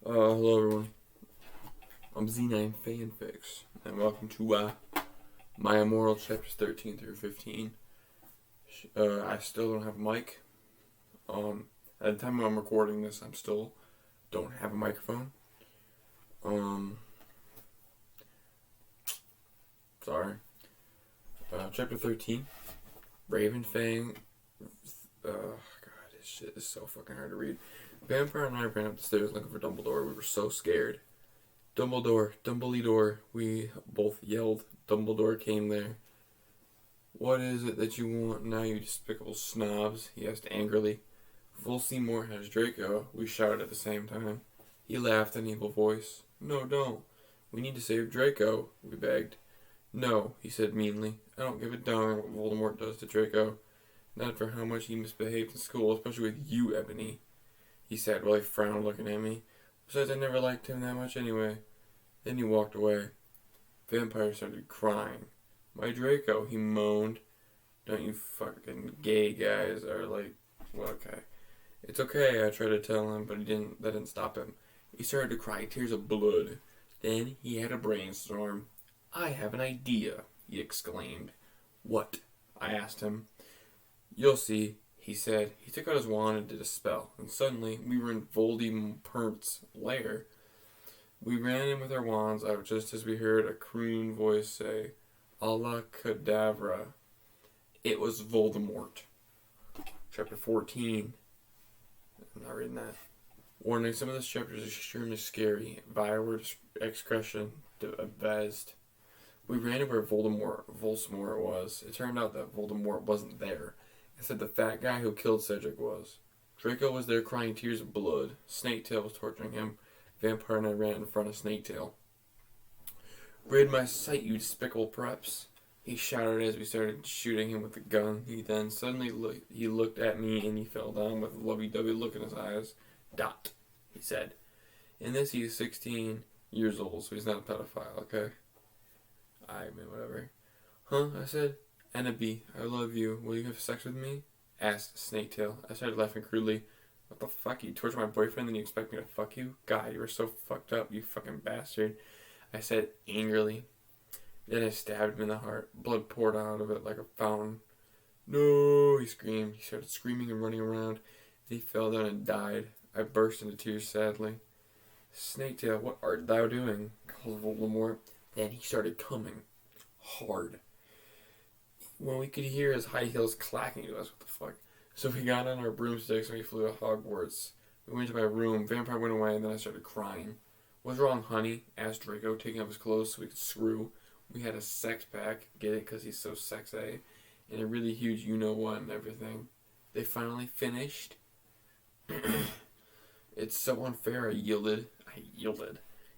Hello everyone. I'm Z9 Fanfix, and welcome to my Immortal Chapters 13 through 15. I still don't have a mic. At the time I'm recording this, I still don't have a microphone. Sorry. Chapter 13, Raven Fang. God, this shit is so fucking hard to read. Vampire and I ran up the stairs looking for Dumbledore. We were so scared. Dumbledore, Dumbledore, we both yelled. Dumbledore came there. What is it that you want now, you despicable snobs? He asked angrily. Voldemort has Draco, we shouted at the same time. He laughed in an evil voice. No, don't. We need to save Draco, we begged. No, he said meanly. I don't give a darn what Voldemort does to Draco. Not for how much he misbehaved in school, especially with you, Ebony. He said while he frowned looking at me. Besides, I never liked him that much anyway. Then he walked away. Vampire started crying. My Draco, he moaned. Don't you fucking gay guys are like, well, okay. It's okay, I tried to tell him, but that didn't stop him. He started to cry tears of blood. Then he had a brainstorm. I have an idea, he exclaimed. What? I asked him. You'll see, he said. He took out his wand and did a spell, and suddenly we were in Voldemort's lair. We ran in with our wands out just as we heard a croon voice say, "Allah Kadavra." It was Voldemort. Chapter 14. I'm not reading that. Warning, some of this chapter is extremely scary. Vile expression devised. We ran to where Voldemort was. It turned out that Voldemort wasn't there. Instead, the fat guy who killed Cedric was. Draco was there crying tears of blood. Snaketail was torturing him. Vampire and I ran in front of Snaketail. Rid my sight, you despicable preps, he shouted as we started shooting him with the gun. He then suddenly looked at me and he fell down with a lovey-dovey look in his eyes. Dot, he said. In this, he is 16 years old, so he's not a pedophile, okay? I mean, whatever. Huh? I said. Annabelle, I love you. Will you have sex with me? Asked Snaketail. I started laughing crudely. What the fuck? You torture my boyfriend and you expect me to fuck you? God, you were so fucked up, you fucking bastard. I said angrily. Then I stabbed him in the heart. Blood poured out of it like a fountain. No, he screamed. He started screaming and running around. He fell down and died. I burst into tears sadly. Snaketail, what art thou doing? Called Voldemort. Then he started coming. Hard. When we could hear his high heels clacking to us, what the fuck? So we got on our broomsticks and we flew to Hogwarts. We went to my room. Vampire went away and then I started crying. What's wrong, honey? Asked Draco, taking off his clothes so we could screw. We had a sex pack, get it, because he's so sexy, and a really huge you-know-what and everything. They finally finished. It's so unfair, I yielded.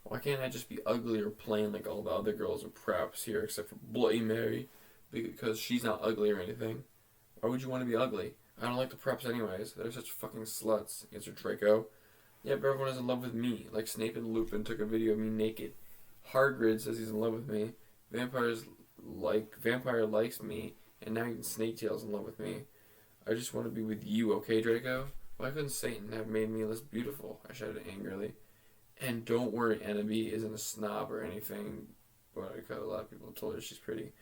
Why can't I just be ugly or plain like all the other girls and preps here except for Bloody Mary? Because she's not ugly or anything. Why would you want to be ugly? I don't like the preps anyways. They're such fucking sluts, answered Draco. Yeah, but everyone is in love with me. Like Snape and Lupin took a video of me naked. Hagrid says he's in love with me. Vampire likes me, and now even Snaketail's in love with me. I just want to be with you, okay, Draco? Why couldn't Satan have made me less beautiful? I shouted angrily. And don't worry, Annabelle isn't a snob or anything, but because a lot of people told her she's pretty.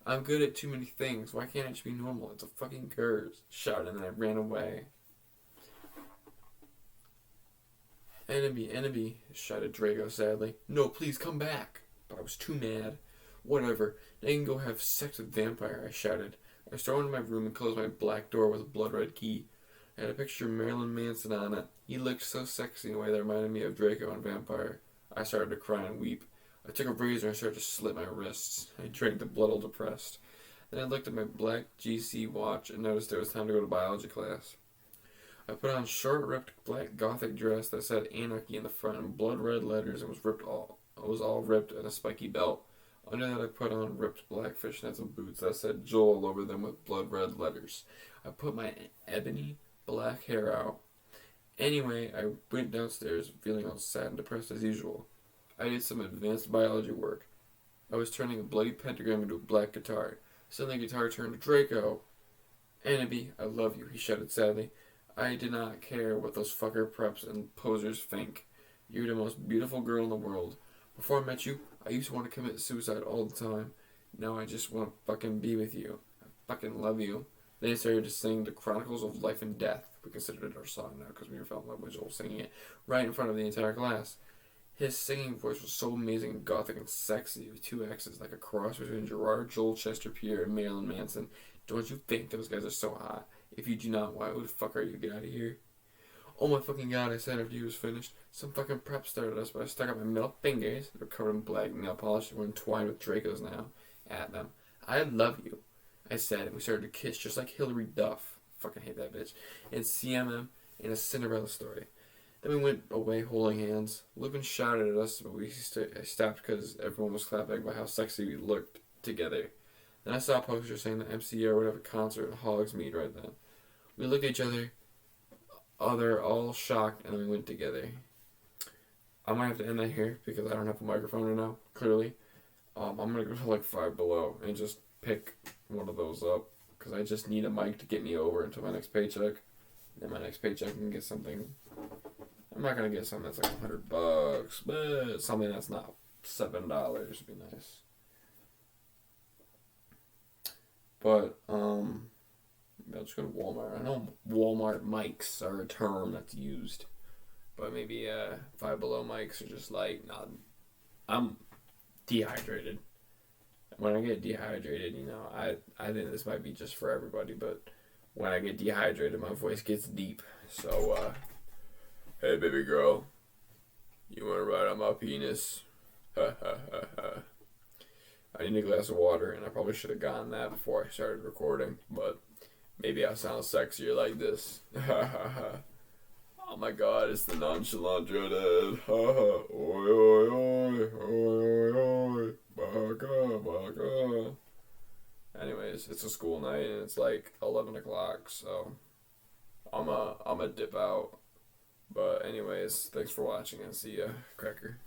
I'm good at too many things. Why can't I just be normal? It's a fucking curse. Shouted, and then I ran away. Annabelle, shouted Draco sadly. No, please come back. But I was too mad. Whatever. Now you can go have sex with Vampire, I shouted. I stormed into my room and closed my black door with a blood-red key. I had a picture of Marilyn Manson on it. He looked so sexy in a way that reminded me of Draco and Vampire. I started to cry and weep. I took a razor and started to slit my wrists. I drank the blood all depressed. Then I looked at my black GC watch and noticed it was time to go to biology class. I put on a short, ripped black gothic dress that said Anarchy in the front in blood-red letters and was all ripped and a spiky belt. Under that I put on ripped black fishnets and boots that said Joel all over them with blood-red letters. I put my ebony black hair out. Anyway, I went downstairs feeling all sad and depressed as usual. I did some advanced biology work. I was turning a bloody pentagram into a black guitar. Suddenly the guitar turned to Draco. Annabelle, I love you, he shouted sadly. I did not care what those fucker preps and posers think. You're the most beautiful girl in the world. Before I met you, I used to want to commit suicide all the time. Now I just want to fucking be with you. I fucking love you. Then he started to sing the Chronicles of Life and Death. We considered it our song now because we fell in love with Joel singing it right in front of the entire class. His singing voice was so amazing and gothic and sexy with two X's, like a cross between Gerard, Joel, Chester Pierre, and Marilyn Manson. Don't you think those guys are so hot? If you do not, why the fuck are you? Get out of here. Oh my fucking god, I said after he was finished. Some fucking prep started us, but I stuck out my middle fingers. They're covered in black nail polish and we're entwined with Dracos now. At them. I love you, I said, and we started to kiss just like Hilary Duff. Fucking hate that bitch. And CMM in a Cinderella story. Then we went away holding hands. Lupin shouted at us, but I stopped because everyone was clapping by how sexy we looked together. Then I saw a poster saying that MCR would have a concert at Hogsmeade right then. We looked at each other all shocked, and then we went together. I might have to end that here because I don't have a microphone right now, clearly. I'm going to go to like Five Below and just pick one of those up because I just need a mic to get me over until my next paycheck. And my next paycheck I can get something. I'm not going to get something that's like $100, but something that's not $7 would be nice. But, I'll just go to Walmart. I know Walmart mics are a term that's used, but maybe Five Below mics are just like, nah, I'm dehydrated. When I get dehydrated, I think this might be just for everybody, but when I get dehydrated, my voice gets deep. So, hey baby girl, you wanna ride on my penis? Ha ha ha ha. I need a glass of water, and I probably should have gotten that before I started recording, but maybe I sound sexier like this. Ha ha ha. Oh my god, it's the nonchalant dreadhead. Ha ha. Oi oi oi. Oi oi oi. Baka baka. Anyways, it's a school night, and it's like 11 o'clock, so I'm a dip out. But anyways, thanks for watching, and see ya, Cracker.